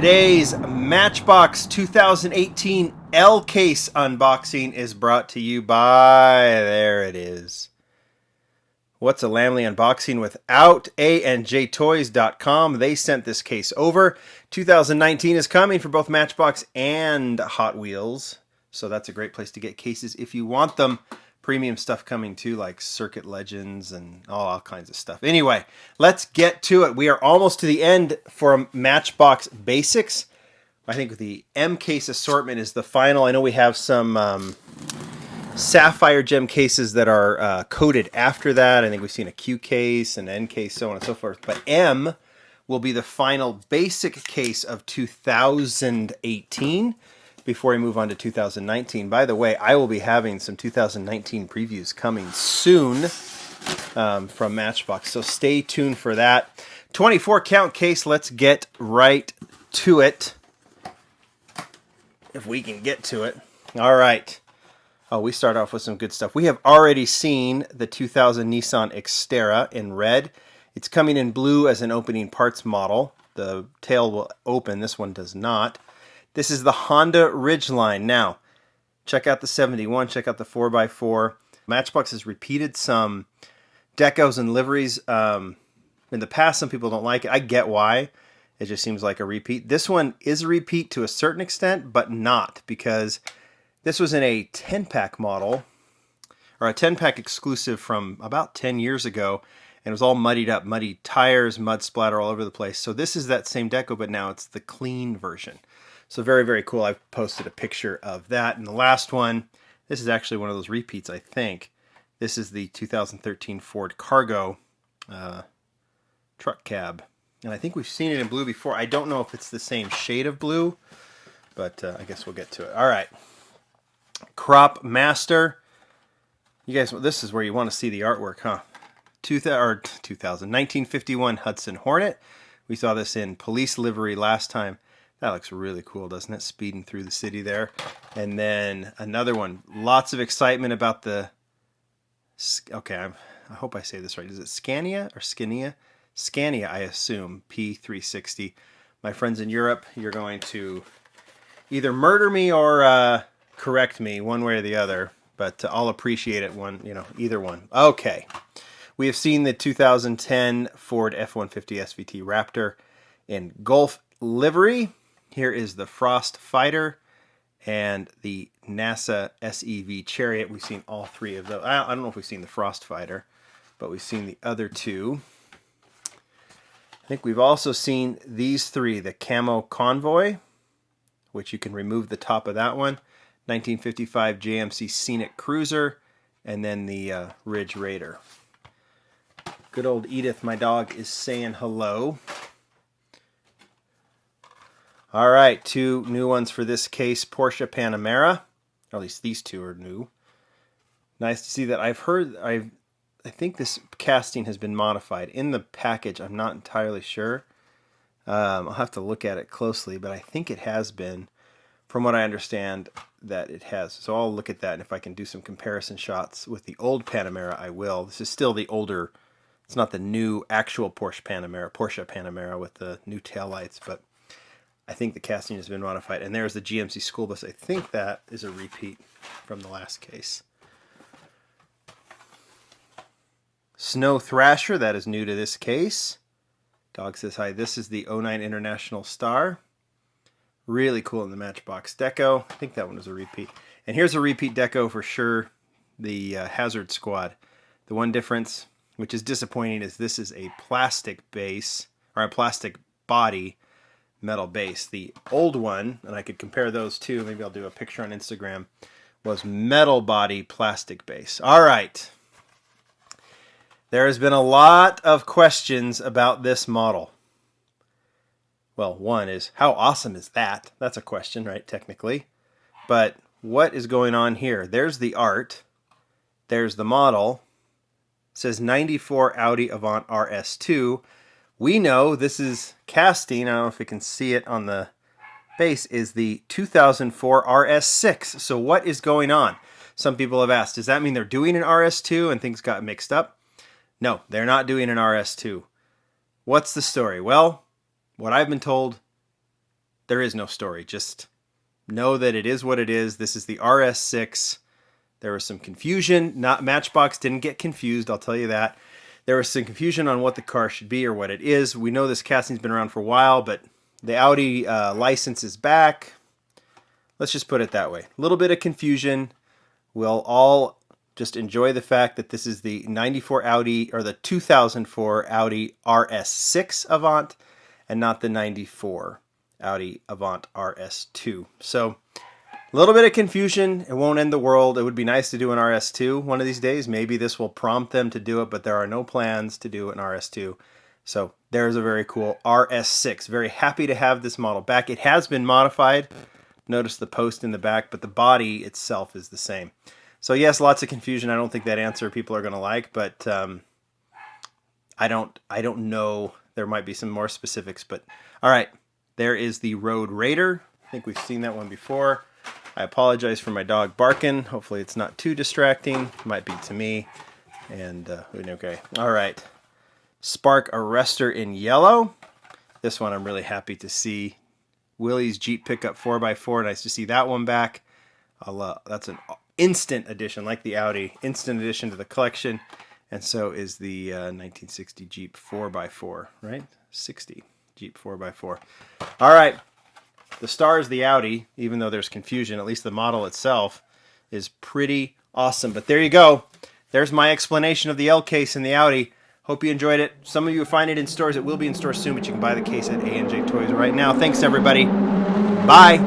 Today's Matchbox 2018 L case unboxing is brought to you by, there it is. What's a Lamley unboxing without A&J Toys.com? They sent this case over. 2019 is coming for both Matchbox and Hot Wheels, so that's a great place to get cases if you want them. Premium stuff coming too, like Circuit Legends and all kinds of stuff. Anyway, let's get to it. We are almost to the end for Matchbox Basics. I think the M case assortment is the final. I know we have some Sapphire Gem cases that are coded after that. I think we've seen a Q case, an N case, so on and so forth. But M will be the final basic case of 2018. Before we move on to 2019. By the way, I will be having some 2019 previews coming soon from Matchbox, so stay tuned for that. 24 count case, let's get right to it. If we can get to it. All right. Oh, we start off with some good stuff. We have already seen the 2000 Nissan Xterra in red. It's coming in blue as an opening parts model. The tail will open. This one does not. This is the Honda Ridgeline. Now, check out the 71, check out the 4x4. Matchbox has repeated some decos and liveries. In the past, some people don't like it. I get why. It just seems like a repeat. This one is a repeat to a certain extent, but not, because this was in a 10-pack model, or a 10-pack exclusive from about 10 years ago, and it was all muddied up, muddy tires, mud splatter all over the place. So this is that same deco, but now it's the clean version. So very, very cool. I've posted a picture of that. And the last one, this is actually one of those repeats, I think. This is the 2013 Ford Cargo truck cab. And I think we've seen it in blue before. I don't know if it's the same shade of blue, but I guess we'll get to it. All right. Crop Master. You guys, this is where you want to see the artwork, huh? 1951 Hudson Hornet. We saw this in police livery last time. That looks really cool, doesn't it? Speeding through the city there. And then another one. Lots of excitement about the... Okay, I hope I say this right. Is it Scania or Scania? Scania, I assume. P360. My friends in Europe, you're going to either murder me or correct me one way or the other. But I'll appreciate it either one. Okay. We have seen the 2010 Ford F-150 SVT Raptor in Gulf livery. Here is the Frost Fighter and the NASA SEV Chariot. We've seen all three of those. I don't know if we've seen the Frost Fighter, but we've seen the other two. I think we've also seen these three. The Camo Convoy, which you can remove the top of that one. 1955 JMC Scenic Cruiser, and then the Ridge Raider. Good old Edith, my dog, is saying hello. All right, two new ones for this case. Porsche Panamera, or at least these two are new. Nice to see that. I think this casting has been modified. In the package, I'm not entirely sure. I'll have to look at it closely, but I think it has been, from what I understand, that it has. So I'll look at that, and if I can do some comparison shots with the old Panamera, I will. This is still the older, it's not the new actual Porsche Panamera with the new taillights, but I think the casting has been modified. And there's the GMC school bus. I think that is a repeat from the last case. Snow Thrasher, that is new to this case. Dog says hi. This is the 09 International Star. Really cool in the Matchbox deco. I think that one was a repeat. And here's a repeat deco for sure. The Hazard Squad. The one difference, which is disappointing, is this is a plastic base, or a plastic body, metal base. The old one, and I could compare those two, maybe I'll do a picture on Instagram, was metal body, plastic base. All right. There has been a lot of questions about this model. Well, one is, how awesome is that? That's a question, right, technically. But what is going on here? There's the art. There's the model. It says 94 Audi Avant RS2. We know this is casting, I don't know if you can see it on the base, is the 2004 RS6. So what is going on? Some people have asked, does that mean they're doing an RS2 and things got mixed up? No, they're not doing an RS2. What's the story? Well, what I've been told, there is no story. Just know that it is what it is. This is the RS6. There was some confusion. Matchbox didn't get confused, I'll tell you that. There was some confusion on what the car should be or what it is. We know this casting's been around for a while, but the Audi license is back. Let's just put it that way. A little bit of confusion. We'll all just enjoy the fact that this is the 94 Audi, or the 2004 Audi RS6 Avant, and not the 94 Audi Avant RS2. So a little bit of confusion. It won't end the world. It would be nice to do an RS2 one of these days. Maybe this will prompt them to do it, but there are no plans to do an RS2. So there's a very cool RS6. Very happy to have this model back. It has been modified. Notice the post in the back, but the body itself is the same. So yes, lots of confusion. I don't think that answer people are going to like, but I don't know. There might be some more specifics, but all right. There is the Road Raider. I think we've seen that one before. I apologize for my dog barking. Hopefully it's not too distracting. Might be to me. And okay. All right. Spark Arrestor in yellow. This one I'm really happy to see. Willie's Jeep pickup 4x4. Nice to see that one back. That's an instant addition, like the Audi. Instant addition to the collection. And so is the 1960 Jeep 4x4, right? 60 Jeep 4x4. All right. The star is the Audi, even though there's confusion. At least the model itself is pretty awesome. But there you go. There's my explanation of the L case and the Audi. Hope you enjoyed it. Some of you will find it in stores. It will be in stores soon, but you can buy the case at A&J Toys right now. Thanks, everybody. Bye.